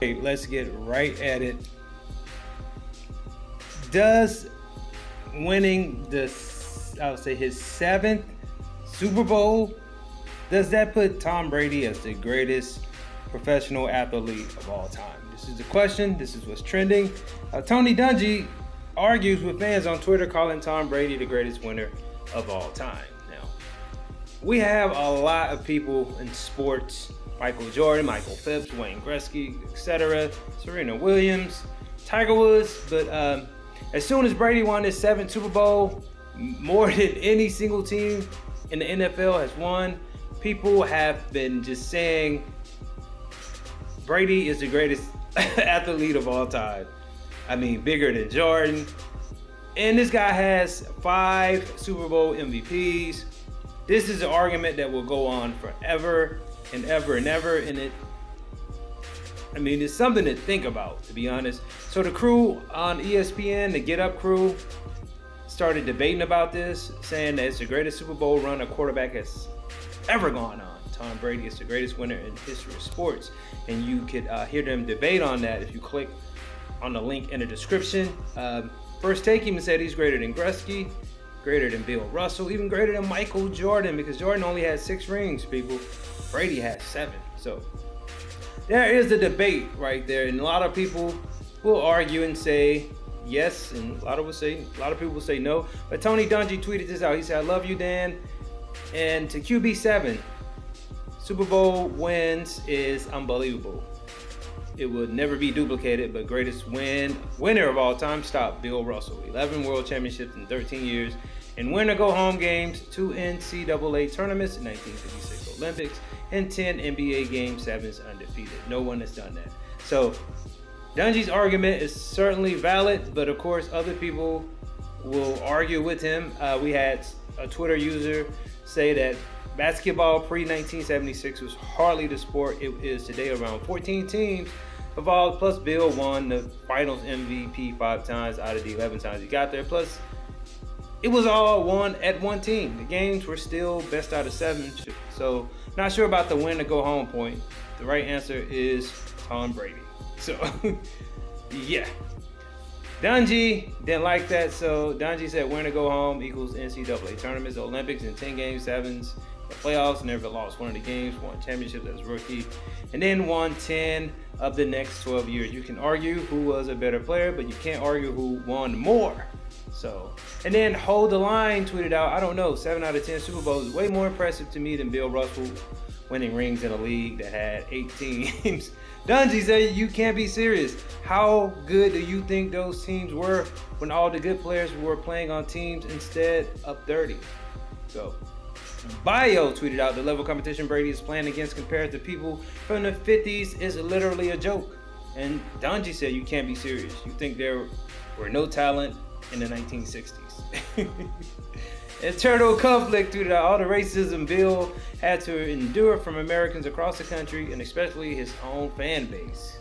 Okay, let's get right at it. Does winning I would say his 7th Super Bowl, does that put Tom Brady as the greatest professional athlete of all time? This is the question. This is what's trending. Tony Dungy argues with fans on Twitter, calling Tom Brady the greatest winner of all time. Now, we have a lot of people in sports: Michael Jordan, Michael Phelps, Wayne Gretzky, etc., Serena Williams, Tiger Woods. But as soon as Brady won his 7th Super Bowl, more than any single team in the NFL has won, people have been just saying Brady is the greatest athlete of all time. I mean, bigger than Jordan. And this guy has 5 Super Bowl MVPs. This is an argument that will go on forever and ever and ever. And it's something to think about, to be honest. So the crew on ESPN, the Get Up crew, started debating about this, saying that it's the greatest Super Bowl run a quarterback has ever gone on. Tom Brady is the greatest winner in the history of sports. And you could hear them debate on that if you click on the link in the description. First Take even said he's greater than Gretzky, greater than Bill Russell, even greater than Michael Jordan, because Jordan only had 6 rings, people. Brady has 7. So there is the debate right there. And a lot of people will argue and say yes, and a lot of people will say no. But Tony Dungy tweeted this out. He said, "I love you, Dan. And to QB7, Super Bowl wins is unbelievable. It would never be duplicated, but greatest winner of all time, stop Bill Russell. 11 world championships in 13 years, and win or go home games, 2 NCAA tournaments, 1956 Olympics, and 10 NBA Game 7s undefeated. No one has done that." So Dungy's argument is certainly valid, but of course other people will argue with him. We had a Twitter user say that basketball pre-1976 was hardly the sport it is today. Around 14 teams involved, plus Bill won the finals MVP 5 times out of the 11 times he got there. Plus, it was all won at one team. The games were still best out of 7. So, not sure about the win to go home point. The right answer is Tom Brady. So, yeah. Dungy didn't like that, so Dungy said win to go home equals NCAA tournaments, Olympics, and 10 game 7s. The playoffs, never lost one of the games, won championships as a rookie, and then won 10 of the next 12 years. You can argue who was a better player, but you can't argue who won more. So, and then Hold the Line tweeted out, "I don't know, 7 out of 10 Super Bowls is way more impressive to me than Bill Russell winning rings in a league that had 8 teams." Dungy said, "You can't be serious. How good do you think those teams were when all the good players were playing on teams instead of 30? So, Bio tweeted out, "The level of competition Brady is playing against compared to people from the 50s is literally a joke." And Dungy said, "You can't be serious. You think there were no talent in the 1960s. Internal conflict tweeted out, "All the racism Bill had to endure from Americans across the country, and especially his own fan base."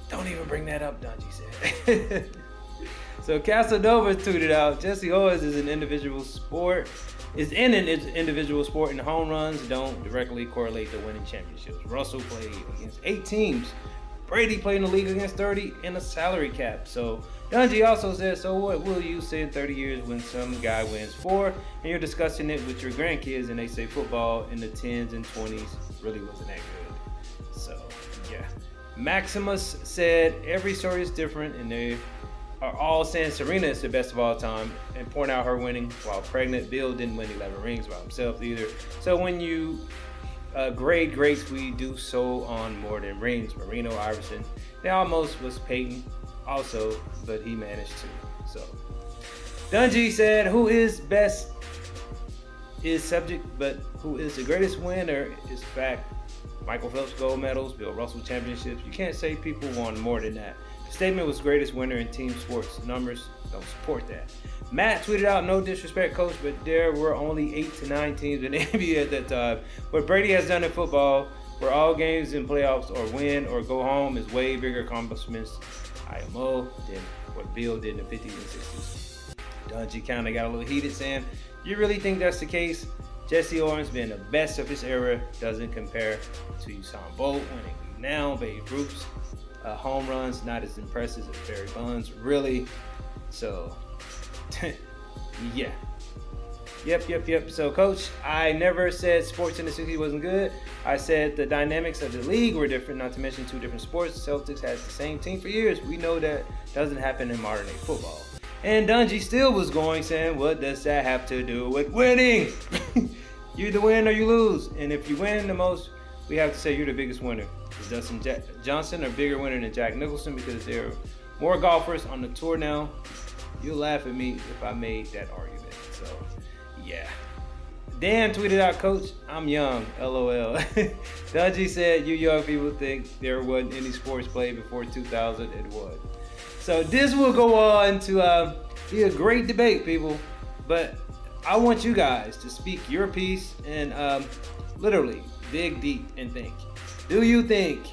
Don't even bring that up, Dungy said. So Casanova tweeted out, "Jesse Owens is in an individual sport, and home runs don't directly correlate to winning championships. Russell played against 8 teams. Brady played in the league against 30 in a salary cap." So Dungy also said, "So what will you say in 30 years when some guy wins 4 and you're discussing it with your grandkids and they say football in the 10s and 20s really wasn't that good?" So yeah. Maximus said, "Every story is different and they are all saying Serena is the best of all time and point out her winning while pregnant. Bill didn't win 11 rings by himself either. So when you grade greats, we do so on more than rings. Marino, Iverson, they almost was Peyton also, but he managed to." So Dungy said, "Who is best is subject, but who is the greatest winner is fact. Michael Phelps gold medals, Bill Russell championships. You can't say people won more than that. The statement was greatest winner in team sports. Numbers don't support that." Matt tweeted out, "No disrespect, coach, but there were only 8 to 9 teams in the NBA at that time. What Brady has done in football, where all games in playoffs or win or go home, is way bigger accomplishments, IMO, than what Bill did in the 50s and 60s. Dungy kind of got a little heated, saying, "You really think that's the case? Jesse Owens being the best of his era doesn't compare to Usain Bolt winning now. Babe Ruth's home runs not as impressive as Barry Bonds, really. So, yeah. Yep. So, Coach, I never said sports in the 60s wasn't good. I said the dynamics of the league were different, not to mention two different sports. Celtics had the same team for years. We know that doesn't happen in modern day football. And Dungy still was going, saying, what does that have to do with winning? You either win or you lose. And if you win the most, we have to say you're the biggest winner. Is Dustin Johnson a bigger winner than Jack Nicholson because there are more golfers on the tour now? You'll laugh at me if I made that argument. So, yeah. Dan tweeted out, Coach, I'm young, LOL. Dungy said, you young people think there wasn't any sports played before 2001. So this will go on to be a great debate, people. But I want you guys to speak your piece and literally dig deep and think. Do you think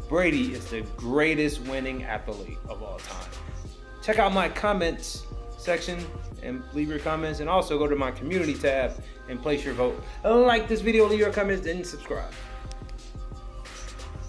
Brady is the greatest winning athlete of all time? Check out my comments section and leave your comments, and also go to my community tab and place your vote. Like this video, leave your comments, and subscribe.